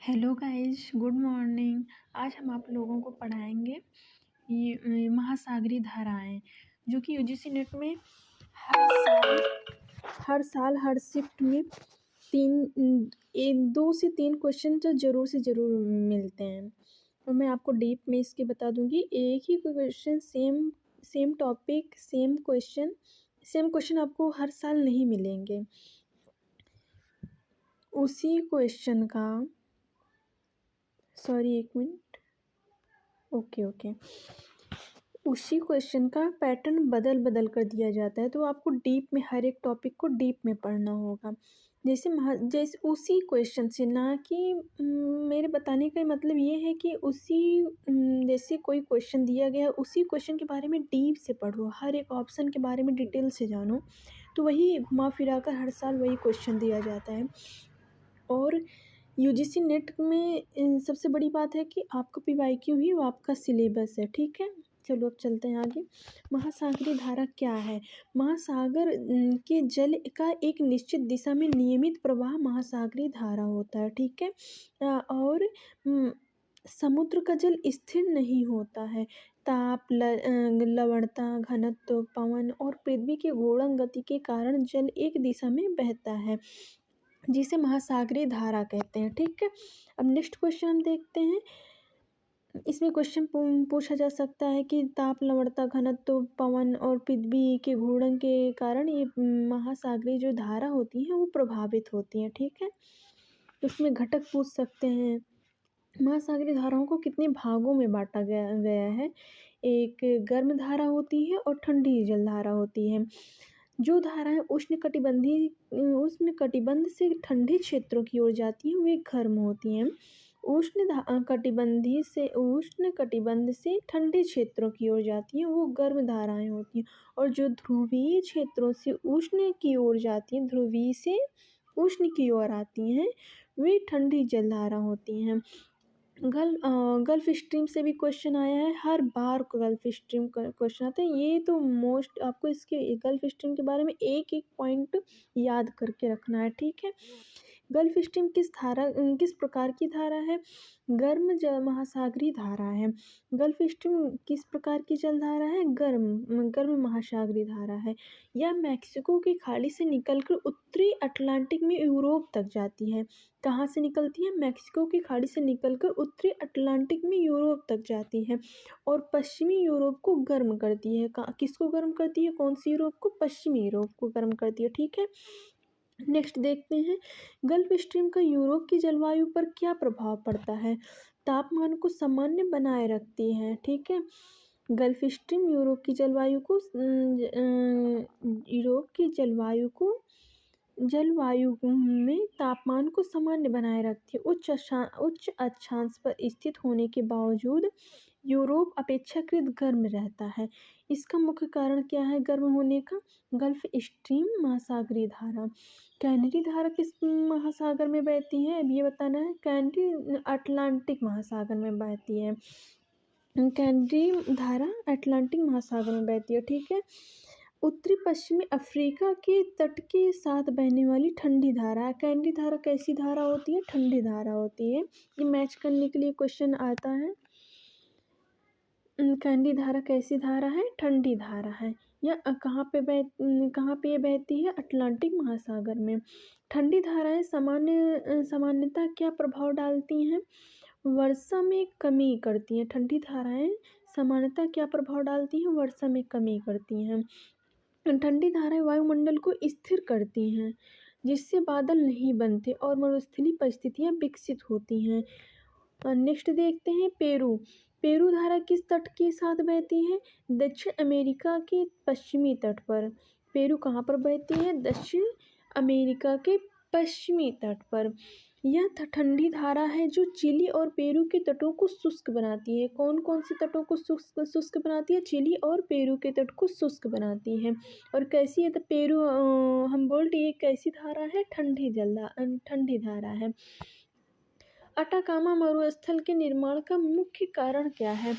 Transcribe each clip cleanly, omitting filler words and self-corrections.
Hello guys, good morning. आज हम आप लोगों को पढ़ाएंगे ये महासागरीय धाराएं, जो कि यूजीसी नेट में हर शिफ्ट में 2 से 3 क्वेश्चन तो ज़रूर से ज़रूर मिलते हैं। और मैं आपको डीप में इसके बता दूंगी। एक ही question, same topic, same question आपको हर साल नहीं मिलेंगे। उसी क्वेश्चन का एक मिनट। ओके। उसी क्वेश्चन का पैटर्न बदल बदल कर दिया जाता है, तो आपको डीप में हर एक टॉपिक को डीप में पढ़ना होगा। जैसे उसी क्वेश्चन से, ना कि मेरे बताने का मतलब ये है कि जैसे कोई क्वेश्चन दिया गया है, उसी क्वेश्चन के बारे में डीप से पढ़ो, हर एक ऑप्शन के बारे में डिटेल से जानो। तो वही घुमा फिरा कर हर साल वही क्वेश्चन दिया जाता है। और यूजीसी नेट में सबसे बड़ी बात है कि आपका पीवाईक्यू ही वो आपका सिलेबस है, ठीक है। चलो अब चलते हैं आगे। महासागरीय धारा क्या है? महासागर के जल का एक निश्चित दिशा में नियमित प्रवाह महासागरीय धारा होता है, ठीक है। और समुद्र का जल स्थिर नहीं होता है। ताप, लवणता, घनत्व, पवन और पृथ्वी की घूर्णन गति के कारण जल एक दिशा में बहता है, जिसे महासागरीय धारा कहते हैं, ठीक है। अब नेक्स्ट क्वेश्चन हम देखते हैं। इसमें क्वेश्चन पूछा जा सकता है कि ताप, लवणता, घनत्व, पवन और पृथ्वी के घूर्णन के कारण ये महासागरीय जो धारा होती है वो प्रभावित होती है, ठीक है। उसमें घटक पूछ सकते हैं। महासागरीय धाराओं को कितने भागों में बांटा गया है? एक गर्म धारा होती है और ठंडी जलधारा होती है। जो धाराएं उष्ण कटिबंध से ठंडे क्षेत्रों की ओर जाती हैं वे गर्म होती हैं। उष्ण कटिबंध से ठंडे क्षेत्रों की ओर जाती हैं वो गर्म धाराएं होती हैं। और जो ध्रुवीय क्षेत्रों से उष्ण की ओर जाती हैं, ध्रुवीय से उष्ण की ओर आती हैं, वे ठंडी जलधारा होती हैं। गल्फ स्ट्रीम से भी क्वेश्चन आया है। हर बार गल्फ स्ट्रीम का क्वेश्चन आता है। ये तो मोस्ट आपको इसके गल्फ स्ट्रीम के बारे में एक एक पॉइंट याद करके रखना है, ठीक है। गल्फ स्ट्रीम किस प्रकार की धारा है? गर्म महासागरीय धारा है। गल्फ स्ट्रीम किस प्रकार की जलधारा है? गर्म महासागरीय धारा है। यह मैक्सिको की खाड़ी से निकलकर उत्तरी अटलांटिक में यूरोप तक जाती है। कहाँ से निकलती है? मैक्सिको की खाड़ी से निकलकर उत्तरी अटलांटिक में यूरोप तक जाती है और पश्चिमी यूरोप को गर्म करती है। किसको गर्म करती है? कौन सी यूरोप को? पश्चिमी यूरोप को गर्म करती है, ठीक है। नेक्स्ट देखते हैं, गल्फ स्ट्रीम का यूरोप की जलवायु पर क्या प्रभाव पड़ता है? तापमान को सामान्य बनाए रखती है, ठीक है। गल्फ स्ट्रीम यूरोप की जलवायु में तापमान को सामान्य बनाए रखती है। उच्च अक्षांश पर स्थित होने के बावजूद यूरोप अपेक्षाकृत गर्म रहता है। इसका मुख्य कारण क्या है गर्म होने का? गल्फ स्ट्रीम महासागरीय धारा। कैनरी धारा किस महासागर में बहती है? अब ये बताना है। कैनरी अटलांटिक महासागर में बहती है। कैनरी धारा अटलांटिक महासागर में बहती है, ठीक है। उत्तरी पश्चिमी अफ्रीका के तट के साथ बहने वाली ठंडी धारा। कैनरी धारा कैसी धारा होती है? ठंडी धारा होती है। ये मैच करने के लिए क्वेश्चन आता है। कैनरी धारा कैसी धारा है? ठंडी धारा है। यह कहाँ पे ये बहती है? अटलांटिक महासागर में। ठंडी धाराएं सामान्यतः क्या प्रभाव डालती हैं? वर्षा में कमी करती हैं। ठंडी धाराएं सामान्यतः क्या प्रभाव डालती हैं? वर्षा में कमी करती हैं। ठंडी धाराएं वायुमंडल को स्थिर करती हैं, जिससे बादल नहीं बनते और मरुस्थलीय परिस्थितियां विकसित होती हैं। नेक्स्ट देखते हैं, पेरू धारा किस तट के साथ बहती है? दक्षिण अमेरिका के पश्चिमी तट पर। पेरू कहाँ पर बहती है? दक्षिण अमेरिका के पश्चिमी तट पर। यह ठंडी धारा है जो चिली और पेरू के तटों को शुष्क बनाती है। कौन कौन से तटों को शुष्क बनाती है? चिली और पेरू के तट को शुष्क बनाती है। और कैसी है? तो पेरू हमबोल्ट ये कैसी धारा है? ठंडी धारा है। अटाकामा मरुस्थल के निर्माण का मुख्य कारण क्या है?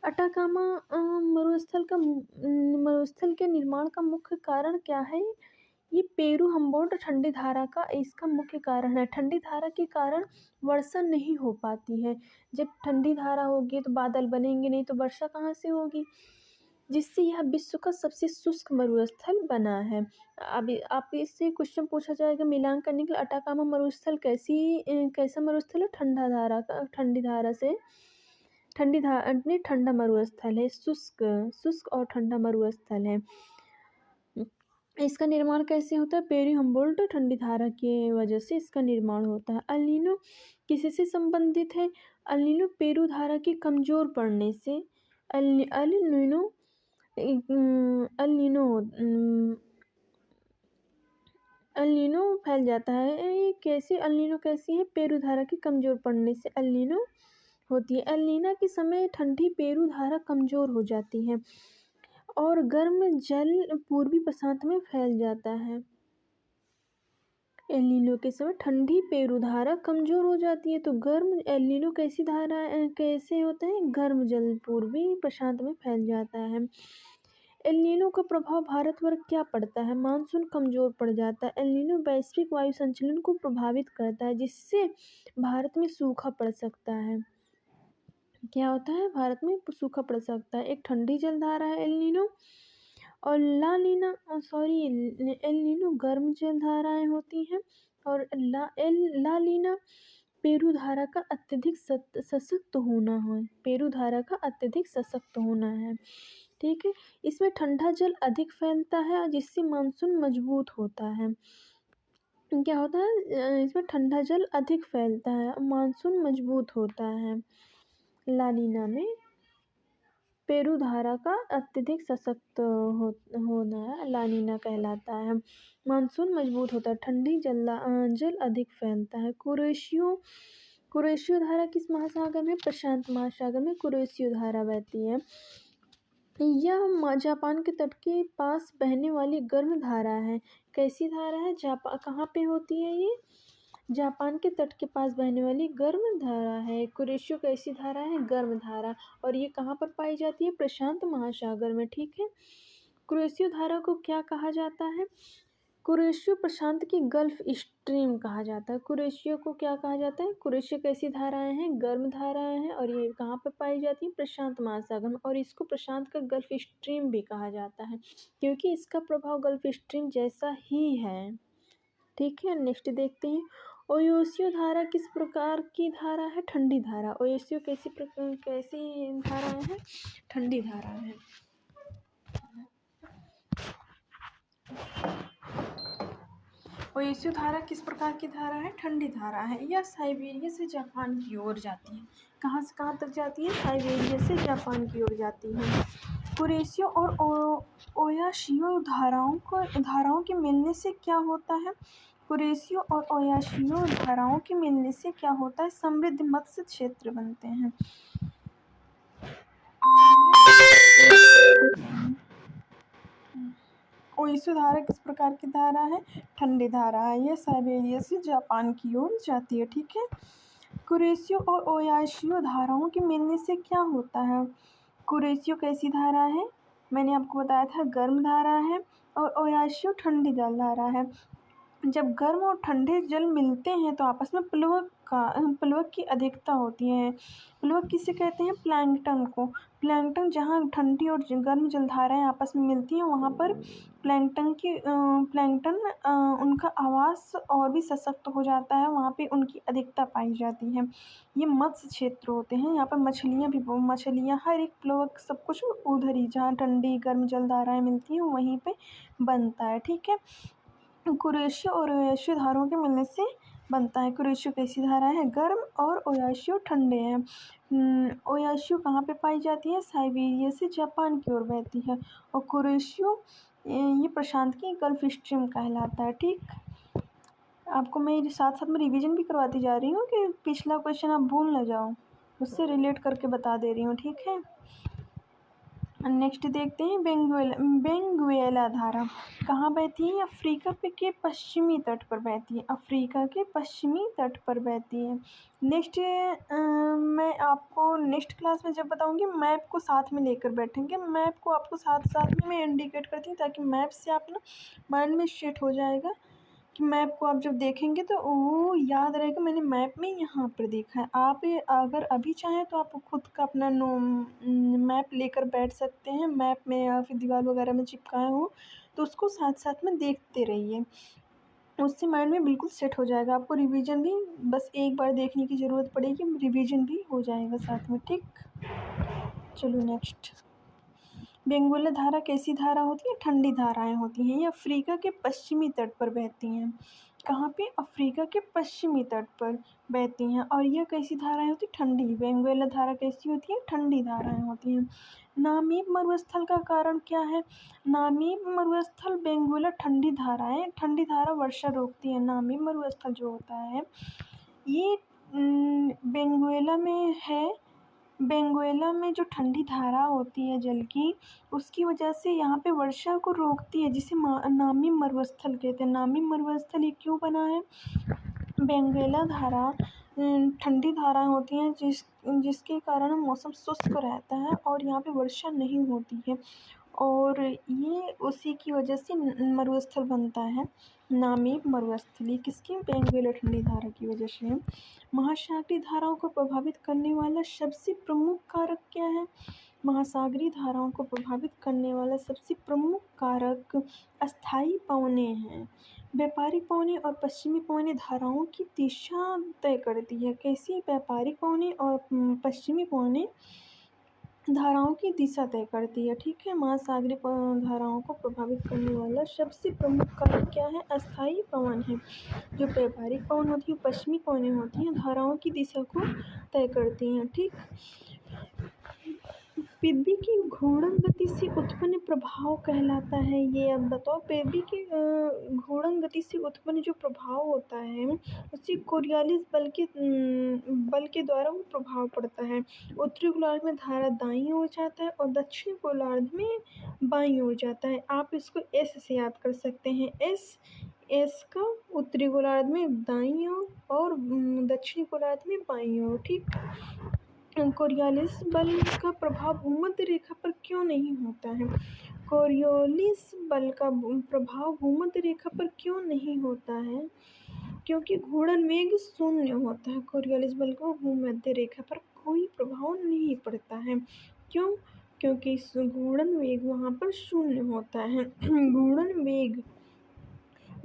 अटाकामा मरुस्थल के निर्माण का मुख्य कारण क्या है? ये पेरू हम्बोल्ट ठंडी धारा का इसका मुख्य कारण है। ठंडी धारा के कारण वर्षा नहीं हो पाती है। जब ठंडी धारा होगी तो बादल बनेंगे नहीं तो वर्षा कहाँ से होगी, जिससे यह विश्व का सबसे शुष्क मरुस्थल बना है। अभी आप इससे क्वेश्चन पूछा जाएगा मिलान करने के लिए, अटाकामा मरुस्थल कैसा मरुस्थल है, ठंडी धारा से ठंडा मरुस्थल है, शुष्क और ठंडा मरुस्थल है। इसका निर्माण कैसे होता है, पेरी हम्बोल्ट ठंडी धारा की वजह से इसका निर्माण होता है। अल नीनो किससे संबंधित है, अल नीनो पेरू धारा के कमजोर पड़ने से El El Nino El Nino El Nino फैल जाता है। ये कैसे अल नीनो कैसी है, पेरू धारा के कमजोर पड़ने से अल नीनो होती है। अल नीना के समय ठंडी पेरू धारा कमजोर हो जाती है और गर्म जल पूर्वी प्रशांत में फैल जाता है। एल नीनो के समय ठंडी पेरू धारा कमजोर हो जाती है तो गर्म एल नीनो कैसी धारा कैसे होता है, गर्म जल पूर्वी प्रशांत में फैल जाता है। एल नीनो का प्रभाव भारत पर क्या पड़ता है, मानसून कमजोर पड़ जाता है। एल नीनो वैश्विक वायु संचलन को प्रभावित करता है जिससे भारत में सूखा पड़ सकता है। क्या होता है, भारत में सूखा पड़ सकता है। एक ठंडी जलधारा है एल नीनो, और ला नीनो गर्म जलधाराएं होती हैं, और ला लीना पेरू धारा का अत्यधिक सशक्त होना है, पेरू धारा का अत्यधिक सशक्त होना है। ठीक है, इसमें ठंडा जल अधिक फैलता है जिससे मानसून मजबूत होता है। क्या होता है, इसमें ठंडा जल अधिक फैलता है, मानसून मजबूत होता है। ला नीना में पेरू धारा का अत्यधिक सशक्त होना ला नीना कहलाता है। मानसून मजबूत होता है, ठंडी जल अधिक फैलता है। कुरेशियो धारा किस महासागर में, प्रशांत महासागर में कुरेशियो धारा बहती है। यह जापान के तट के पास बहने वाली गर्म धारा है। कैसी धारा है, कहाँ पे होती है ये, जापान के तट के पास बहने वाली गर्म धारा है। कुरेशियो कैसी धारा है, गर्म धारा, और ये कहाँ पर पाई जाती है, प्रशांत महासागर में। ठीक है, कुरेशियो धारा को क्या कहा जाता है, कुरेशियो प्रशांत की गल्फ स्ट्रीम कहा जाता है। कुरेशियो को क्या कहा जाता है, कुरेशियो कैसी धाराएं हैं, गर्म धाराएं हैं, और ये कहाँ पर पाई जाती है, प्रशांत महासागर में, और इसको प्रशांत का गल्फ स्ट्रीम भी कहा जाता है क्योंकि इसका प्रभाव गल्फ स्ट्रीम जैसा ही है। ठीक है, नेक्स्ट देखते हैं, ओयोसियो धारा किस प्रकार की धारा है, ठंडी धारा। ओयोसियो कैसी धारा है, ठंडी धारा है। ओयोसियो धारा किस प्रकार की धारा है, ठंडी धारा है। यह साइबेरिया से जापान की ओर जाती है। कहाँ से कहाँ तक जाती है, साइबेरिया से जापान की ओर जाती है। कुरेशियो और ओयाशियो धाराओं के मिलने से क्या होता है, कुरेशियो और ओयाशियो धाराओं के मिलने से क्या होता है, समृद्ध मत्स्य क्षेत्र बनते हैं। ओयोसियो धारा किस प्रकार की धारा है, ठंडी धारा है। यह साइबेरिया से जापान की ओर जाती है। ठीक है, कुरेशियो और ओयाशियो धाराओं के मिलने से क्या होता है, कुरेशियो कैसी धारा है, मैंने आपको बताया था गर्म धारा है, और ओयाशियो ठंडी जल धारा है। जब गर्म और ठंडे जल मिलते हैं तो आपस में प्लवक की अधिकता होती है। प्लवक किसे कहते हैं, प्लैंकटन को। प्लैंकटन जहाँ ठंडी और गर्म जलधाराएं आपस में मिलती हैं वहाँ पर प्लैंकटन उनका आवास और भी सशक्त हो जाता है, वहाँ पे उनकी अधिकता पाई जाती है। ये मत्स्य क्षेत्र होते हैं, यहाँ पर मछलियाँ हर एक प्लवक सब कुछ उधर ही जहाँ ठंडी गर्म जलधाराएं मिलती हैं वहीं पे बनता है। ठीक है, कुरेशियो और ओयाशियो धाराओं के मिलने से बनता है। कुरेशियो कैसी धारा है, गर्म, और ओयाशियो ठंडे हैं। ओयाशियो कहाँ पे पाई जाती है, साइबेरिया से जापान की ओर बहती है, और कुरेशियो ये प्रशांत की गल्फ स्ट्रीम कहलाता है। ठीक, आपको मैं साथ साथ में रिवीजन भी करवाती जा रही हूँ कि पिछला क्वेश्चन आप भूल ना जाओ, उससे रिलेट करके बता दे रही हूँ। ठीक है, नेक्स्ट देखते हैं बेंगुएला धारा कहाँ बहती है? अफ्रीका के पश्चिमी तट पर बहती है। अफ्रीका के पश्चिमी तट पर बहती है। नेक्स्ट मैं आपको नेक्स्ट क्लास में जब बताऊंगी मैप को साथ में लेकर बैठेंगे। मैप को आपको साथ साथ में मैं इंडिकेट करती हूँ ताकि मैप से आप ना माइंड में सेट हो जाएगा कि मैप को आप जब देखेंगे तो वो याद रहेगा मैंने मैप में यहाँ पर देखा है। आप अगर अभी चाहें तो आप खुद का अपना मैप लेकर बैठ सकते हैं। मैप में या फिर दीवार वगैरह में चिपकाए हो तो उसको साथ साथ में देखते रहिए, उससे माइंड में बिल्कुल सेट हो जाएगा। आपको रिवीजन भी बस एक बार देखने की ज़रूरत पड़ेगी, रिवीजन भी हो जाएगा साथ में। ठीक, चलो नेक्स्ट। बेंगुएला धारा कैसी धारा होती है? ठंडी धाराएं होती हैं। ये अफ्रीका के पश्चिमी तट पर बहती हैं। कहाँ पे? अफ्रीका के पश्चिमी तट पर बहती हैं। और यह कैसी धाराएं होती? ठंडी। बेंगुएला धारा कैसी होती है? ठंडी धाराएं होती हैं। नामीब मरुस्थल का कारण क्या है? नामीब मरुस्थल बेंगुएला ठंडी धाराएं, ठंडी धारा वर्षा रोकती है। नामीब मरुस्थल जो होता है ये बेंगुएला में है। बेंगुएला में जो ठंडी धारा होती है जल की, उसकी वजह से यहाँ पे वर्षा को रोकती है, जिसे नामीब मरुस्थल कहते हैं। नामीब मरुस्थल ये क्यों बना है? बेंगुएला धारा ठंडी धाराएं होती हैं जिसके कारण मौसम शुष्क रहता है और यहाँ पे वर्षा नहीं होती है, और ये उसी की वजह से मरुस्थल बनता है। नामीब मरुस्थल ये किसकी? बेंगुएला ठंडी धारा की वजह से है। महासागरीय धाराओं को प्रभावित करने वाला सबसे प्रमुख कारक क्या है? महासागरीय धाराओं को प्रभावित करने वाला सबसे प्रमुख कारक अस्थायी पवनें हैं। व्यापारिक पवनें और पश्चिमी पवनें धाराओं की दिशा तय करती है। कैसी? व्यापारिक पवनें और पश्चिमी पवनें धाराओं की दिशा तय करती है। ठीक है, महासागरीय धाराओं को प्रभावित करने वाला सबसे प्रमुख कारक क्या है? अस्थायी पवन है। जो व्यापारिक पवन होती है, पश्चिमी पवनें होती हैं, धाराओं की दिशा को तय करती हैं। ठीक, पृथ्वी की घूर्णन गति से उत्पन्न प्रभाव कहलाता है। ये अब बताओ, पृथ्वी की घूर्णन गति से उत्पन्न जो प्रभाव होता है उससे कोरियालिस बल के द्वारा वो प्रभाव पड़ता है। उत्तरी गोलार्ध में धारा दाईं ओर जाता है और दक्षिणी गोलार्ध में बाईं ओर जाता है। आप इसको एस से याद कर सकते हैं। एस का उत्तरी गोलार्ध में दाईं ओर और दक्षिणी गोलार्ध में बाईं ओर। ठीक, कोरियालिस बल का प्रभाव भूमध्य रेखा पर क्यों नहीं होता है? कोरियोलिस बल का प्रभाव भूमध्य रेखा पर क्यों नहीं होता है? क्योंकि घूर्णन वेग शून्य होता है। कोरियोलिस बल को भूमध्य रेखा पर कोई प्रभाव नहीं पड़ता है। क्यों? क्योंकि घूर्णन वेग वहाँ पर शून्य होता है। घूर्णन वेग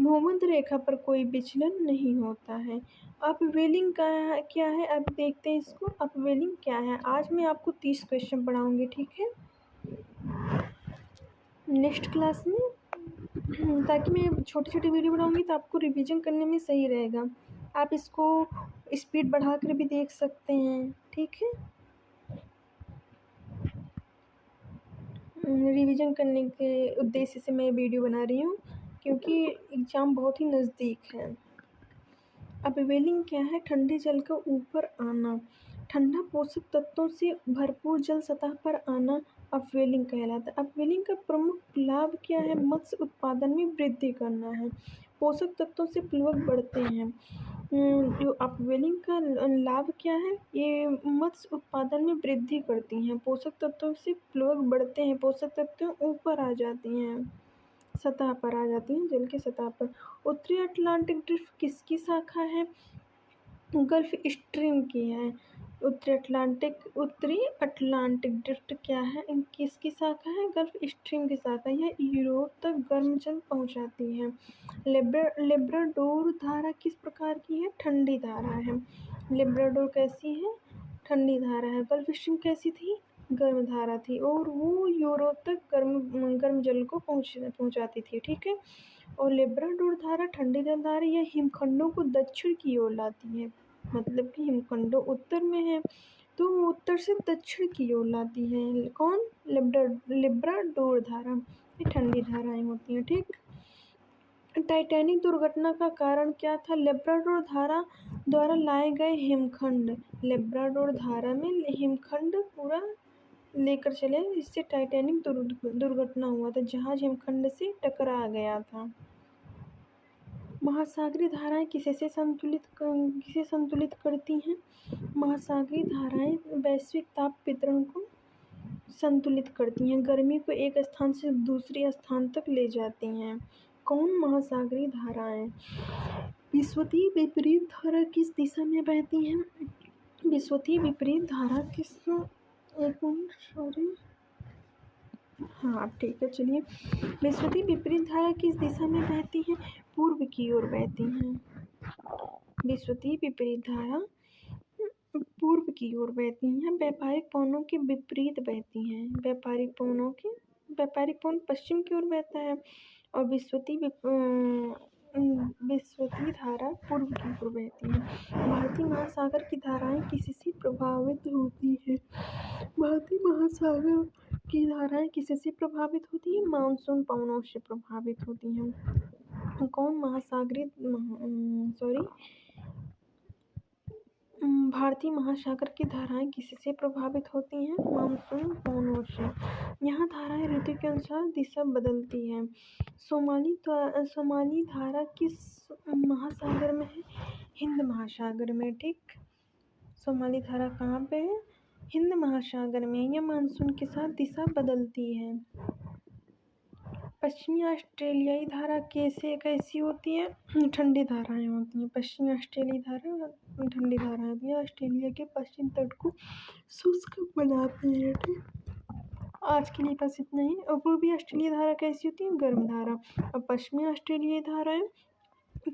भूमध्य रेखा पर कोई विचलन नहीं होता है। अपवेलिंग का क्या है? अब देखते हैं इसको। अपवेलिंग क्या है? आज मैं आपको 30 क्वेश्चन पढ़ाऊंगी। ठीक है, नेक्स्ट क्लास में, ताकि मैं छोटी छोटी वीडियो बनाऊंगी तो आपको रिवीजन करने में सही रहेगा। आप इसको स्पीड बढ़ा कर भी देख सकते हैं। ठीक है, रिवीजन करने के उद्देश्य से मैं वीडियो बना रही हूँ क्योंकि एग्ज़ाम बहुत ही नज़दीक है। अपवेलिंग क्या है? ठंडे जल का ऊपर आना, ठंडा पोषक तत्वों से भरपूर जल सतह पर आना अपवेलिंग कहलाता है। अपवेलिंग का प्रमुख लाभ क्या है? मत्स्य उत्पादन में वृद्धि करना है। पोषक तत्वों से प्लवक बढ़ते हैं। जो अपवेलिंग का लाभ क्या है? ये मत्स्य उत्पादन में वृद्धि करती हैं। पोषक तत्वों से प्लवक बढ़ते हैं। पोषक तत्व ऊपर आ जाती हैं, सतह पर आ जाती हैं, जल की सतह पर। उत्तरी अटलांटिक ड्रिफ्ट किसकी शाखा है? गल्फ स्ट्रीम की है। उत्तरी अटलांटिक ड्रिफ्ट क्या है? किसकी शाखा है? गल्फ स्ट्रीम की शाखा। यह यूरोप तक गर्म जल पहुंचाती है। लेब्राडोर धारा किस प्रकार की है? ठंडी धारा है। लेब्राडोर कैसी है? ठंडी धारा है। गल्फ स्ट्रीम कैसी थी? गर्म धारा थी, और वो यूरोप तक गर्म जल को पहुंचाती थी। ठीक है, और लेब्राडोर धारा ठंडी धारा यह हिमखंडों को दक्षिण की ओर लाती है। मतलब कि हिमखंडों उत्तर में है तो उत्तर से दक्षिण की ओर लाती है। कौन? लेब्राडोर धारा। ये ठंडी धाराएं होती हैं। ठीक, टाइटैनिक दुर्घटना का कारण क्या था? लेब्राडोर धारा द्वारा लाए गए हिमखंड। लेब्राडोर धारा में हिमखंड पूरा लेकर चले जिससे टाइटैनिक दुर्घटना हुआ था। जहाज हिमखंड से टकरा गया था। महासागरीय धाराएं किसे संतुलित करती हैं? महासागरीय धाराएं वैश्विक ताप वितरण को संतुलित करती हैं। गर्मी को एक स्थान से दूसरे स्थान तक ले जाती हैं। कौन महासागरीय धाराएं? विषुवतीय विपरीत धारा किस दिशा में बहती है? विषुवतीय विपरीत धारा किस एक मिनट सॉरी हाँ ठीक है चलिए। विषुवतीय विपरीत धारा किस दिशा में बहती है? पूर्व की ओर बहती है। विषुवतीय विपरीत धारा पूर्व की ओर बहती हैं। व्यापारिक पवनों के विपरीत बहती हैं। व्यापारिक पवन पश्चिम की ओर बहता है और विषुवतीय धारा पूर्व की ओर बहती है। भारतीय महासागर की धाराएं किससे प्रभावित होती है? भारतीय महासागर की धाराएं किससे प्रभावित होती है? मानसून पवनों से प्रभावित होती हैं। कौन महासागरीय भारतीय महासागर की धाराएं किससे प्रभावित होती हैं? मानसून पवनों से। यहाँ धाराएं ऋतु के अनुसार दिशा बदलती हैं। सोमाली धारा किस महासागर में है? हिंद महासागर में। ठीक, सोमाली धारा कहाँ पे है? हिंद महासागर में। यह मानसून के साथ दिशा बदलती है। पश्चिमी ऑस्ट्रेलियाई धारा कैसी होती है? ठंडी धाराएं होती हैं। पश्चिमी ऑस्ट्रेलियाई धारा ठंडी धाराएं होती हैं। ऑस्ट्रेलिया के पश्चिम तट को शुष्क बनाती है। ठीक, आज के लिए बस इतना ही। और पूर्वी ऑस्ट्रेलिया धारा कैसी होती है? गर्म धारा। और पश्चिमी ऑस्ट्रेलियाई धाराएं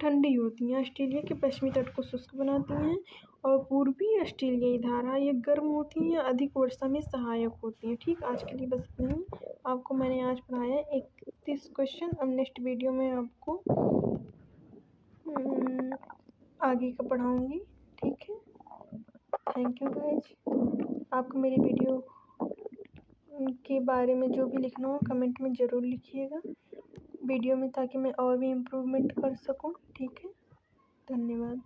ठंडी होती हैं। ऑस्ट्रेलिया के पश्चिमी तट को शुष्क बनाती हैं। और पूर्वी ऑस्ट्रेलियाई धारा ये गर्म होती हैं, अधिक वर्षा में सहायक होती हैं। ठीक, आज के लिए बस इतना ही। आपको मैंने आज पढ़ाया 31 क्वेश्चन। अब नेक्स्ट वीडियो में आपको आगे का पढ़ाऊँगी। ठीक है, थैंक यू गाइज। आपको मेरी वीडियो के बारे में जो भी लिखना हो कमेंट में ज़रूर लिखिएगा वीडियो में, ताकि मैं और भी इम्प्रूवमेंट कर सकूं। ठीक है, धन्यवाद।